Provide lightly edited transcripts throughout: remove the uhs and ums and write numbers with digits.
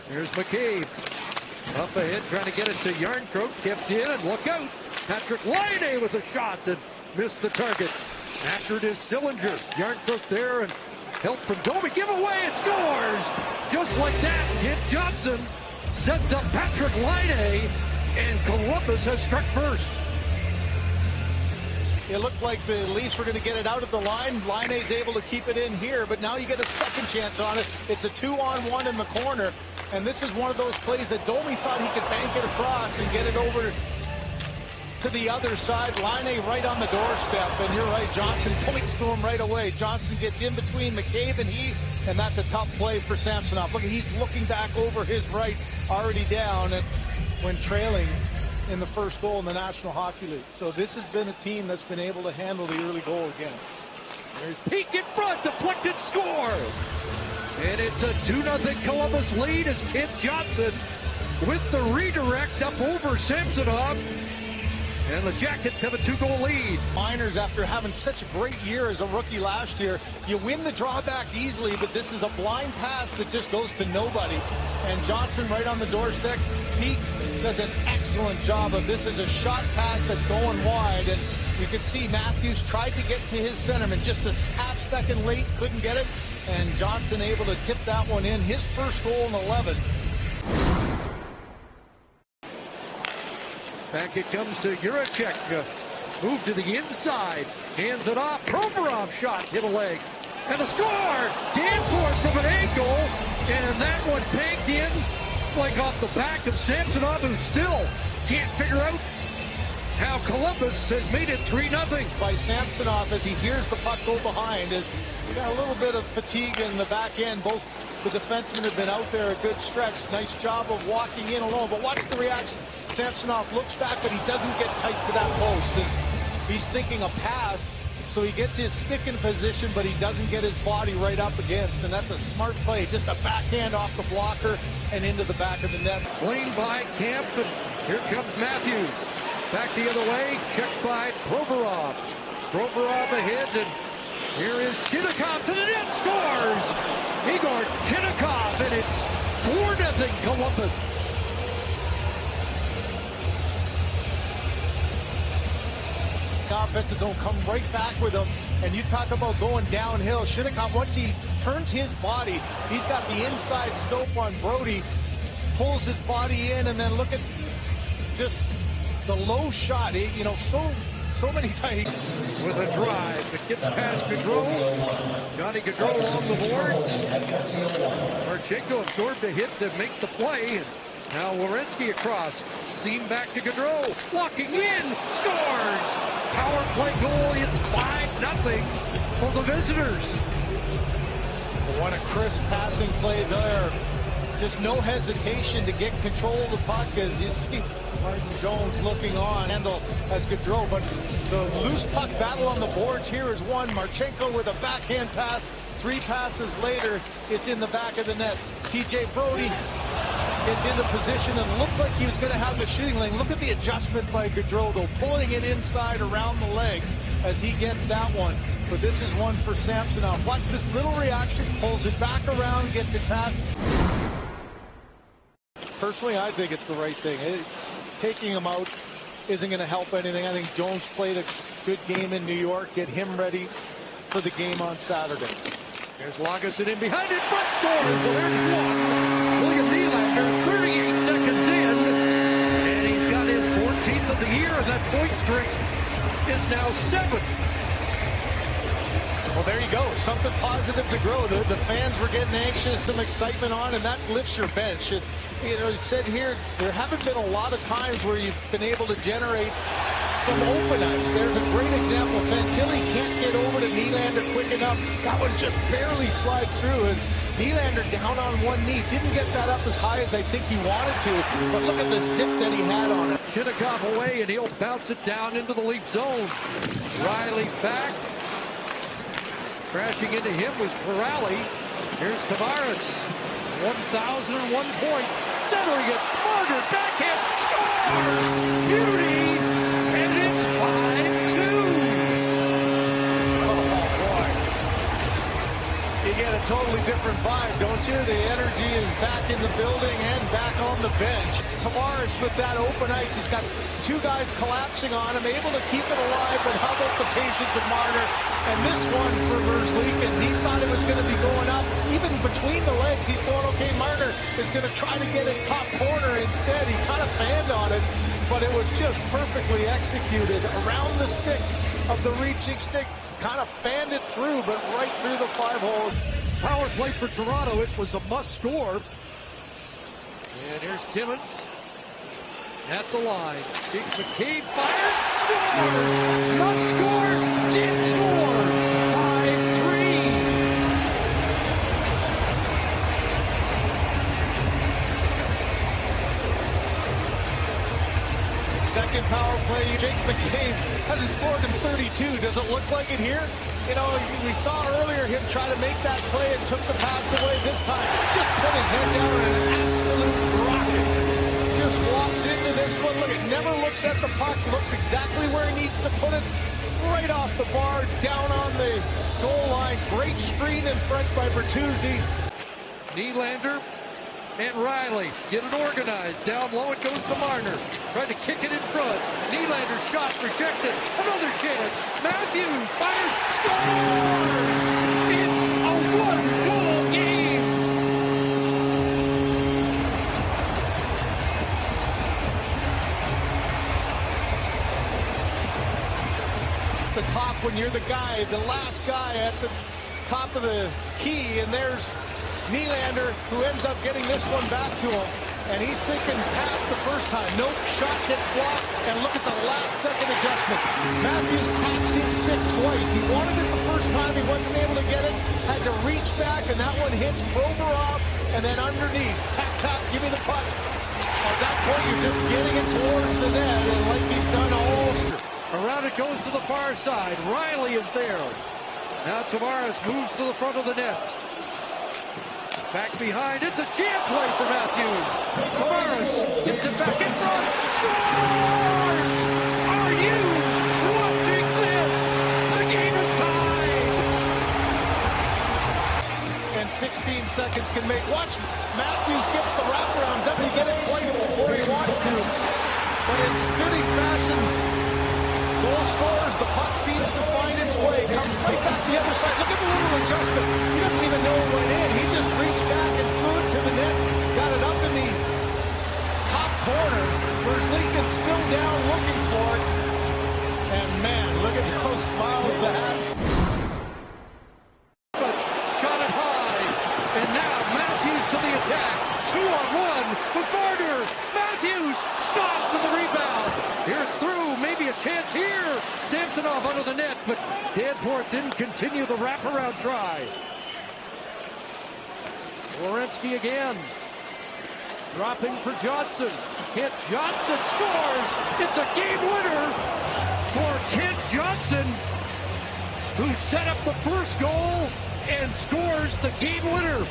Here's McCabe. Up ahead, trying to get it to Järnkrok. Kept in, and look out. Patrik Laine with a shot that missed the target. After it is Sillinger. Järnkrok there, and help from Domi. Give away, it scores! Just like that, Kent Johnson sets up Patrik Laine, and Columbus has struck first. It looked like the Leafs were going to get it out of the line. Laine's able to keep it in here, but now you get a second chance on it. It's a 2-on-1 in the corner, and this is one of those plays that Domi thought he could bank it across and get it over to the other side. Laine right on the doorstep, and you're right, Johnson points to him right away. Johnson gets in between McCabe and that's a tough play for Samsonov. Look, he's looking back over his right, already down, and when trailing in the first goal in the National Hockey League. So this has been a team that's been able to handle the early goal again. There's Peak in front, deflected, score! And it's a 2-0 Columbus lead as Kent Johnson with the redirect up over Samsonov. And the Jackets have a 2-goal lead. Miners, after having such a great year as a rookie last year, you win the drawback easily, but this is a blind pass that just goes to nobody. And Johnson right on the doorstep. Peak does an excellent job of this. Is a shot pass that's going wide, and you can see Matthews tried to get to his centerman just a half second late, couldn't get it, and Johnson able to tip that one in. His first goal in 11. Back it comes to Jiricek. Move to the inside. Hands it off. Provorov shot. Hit a leg. And the score! Danforth from an angle. And that one banked in like off the back of Samsonov, who still can't figure out how Columbus has made it 3-0. By Samsonov as he hears the puck go behind. As he got a little bit of fatigue in the back end. Both the defensemen have been out there a good stretch. Nice job of walking in alone. But watch the reaction. Samsonov looks back, but he doesn't get tight to that post. And he's thinking a pass, so he gets his stick in position, but he doesn't get his body right up against. And that's a smart play. Just a backhand off the blocker and into the back of the net. Clean by Kemp, and here comes Matthews. Back the other way, checked by Provorov. Provorov ahead, and here is Chinakhov to the net, scores! Igor Chinakhov, and it's 4-0 Columbus. Offensive zone come right back with him, and you talk about going downhill. Chinakhov, once he turns his body, he's got the inside scope on Brody, pulls his body in, and then look at just the low shot. You know, so many times with a drive. It gets past Gaudreau. Johnny Gaudreau along the boards. Marchenko absorbed a hit to make the play. And now Werenski across. Seam back to Gaudreau. Walking in. Scores! Power play goal. It's 5-0 for the visitors. What a crisp passing play there. Just no hesitation to get control of the puck as you see Martin Jones looking on. Handle as Gaudreau, but the loose puck battle on the boards here is won. Marchenko with a backhand pass. 3 passes later, it's in the back of the net. TJ Brody gets into position and looked like he was going to have the shooting lane. Look at the adjustment by Gaudreau, though, pulling it inside around the leg as he gets that one. But this is one for Samsonov. Watch this little reaction, pulls it back around, gets it past. Personally, I think it's the right thing. Taking him out isn't going to help anything. I think Jones played a good game in New York. Get him ready for the game on Saturday. There's Lagesson in behind it, but scores. Well, there's the block. William Nylander, 38 seconds in, and he's got his 14th of the year, and that point streak is now 7. Well, there you go. Something positive to grow. The fans were getting anxious, some excitement on, and that lifts your bench. And, you know, he said here, there haven't been a lot of times where you've been able to generate some open ice. There's a great example. Fantilli can't get over to Nylander quick enough. That one just barely slides through as Nylander down on one knee. Didn't get that up as high as I think he wanted to, but look at the zip that he had on it. Chinakhov away, and he'll bounce it down into the Leaf zone. Riley back. Crashing into him was Pirelli. Here's Tavares. 1,001 points. Centering it. Marner backhand. Scores! Beauty! And it's 5-2. Oh, boy. get a totally different vibe, don't you? The energy is back in the building and back on the bench. It's Tavares with that open ice. He's got two guys collapsing on him, able to keep it alive, but how about the patience of Marner? And this one for Verzlikins, he thought it was going to be going up. Even between the legs, he thought, okay, Marner is going to try to get it top corner. Instead, he kind of fanned on it, but it was just perfectly executed around the stick of the reaching stick. Kind of fanned it through, but right through the 5-hole. Power play for Toronto. It was a must score. And here's Timmins at the line. Big McCabe fires. Scores! Must score! Did score! 5-3. Second power play, Jake McCabe hasn't scored in 32. Does it look like it here? You know, we saw earlier him try to make that play and took the pass away. This time, just put his head down in an absolute rocket. Just walks into this one. Look, it never looks at the puck. Looks exactly where he needs to put it. Right off the bar, down on the goal line. Great screen in front by Bertuzzi. Nylander and Riley get it organized. Down low it goes to Marner. Tried to kick it in front. Nylander's shot rejected. Another chance. Matthews fires. Scores! It's a one-goal game. The top when you're the guy, the last guy at the top of the key, and there's Nylander, who ends up getting this one back to him. And he's thinking past the first time. Nope, shot gets blocked, and look at the last second adjustment. Matthews taps his stick twice. He wanted it the first time, he wasn't able to get it. Had to reach back, and that one hits Provorov, and then underneath. Tap, tap, give me the puck. At that point, you're just getting it towards the net, and like he's done all. Around it goes to the far side. Riley is there. Now Tavares moves to the front of the net. Back behind, it's a jam play for Matthews. Tavares gets it back in front. Scores! Are you watching this? The game is tied. And 16 seconds can make. Watch, Matthews gets the wraparound. Doesn't get it quite before he wants to. But in Scooty fashion, goal scores. The puck seems to find its way. Comes right back the other side. Look at the little adjustment. He doesn't even know it went in. He just reached back and threw it to the net. Got it up in the top corner. Verzlikins still down looking for it. And man, look at those smiles that have. Shot it high. And now Matthews to the attack. 2-on-1 with Marner. Matthews stopped with the rebound. Here it's through. Maybe a chance here. Samsonov under the net, but Danforth didn't continue the wraparound try. Werenski again. Dropping for Johnson. Kent Johnson scores. It's a game winner for Kent Johnson, who set up the first goal and scores the game winner.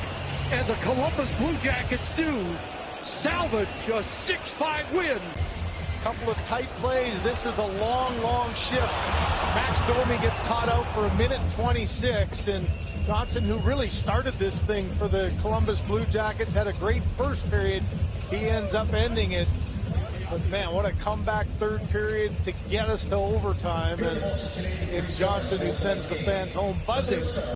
And the Columbus Blue Jackets do salvage a 6-5 win. Couple of tight plays. This is a long, long shift. Max Domi gets caught out for 1:26, and Johnson, who really started this thing for the Columbus Blue Jackets, had a great first period. He ends up ending it. But man, what a comeback third period to get us to overtime, and it's Johnson who sends the fans home buzzing.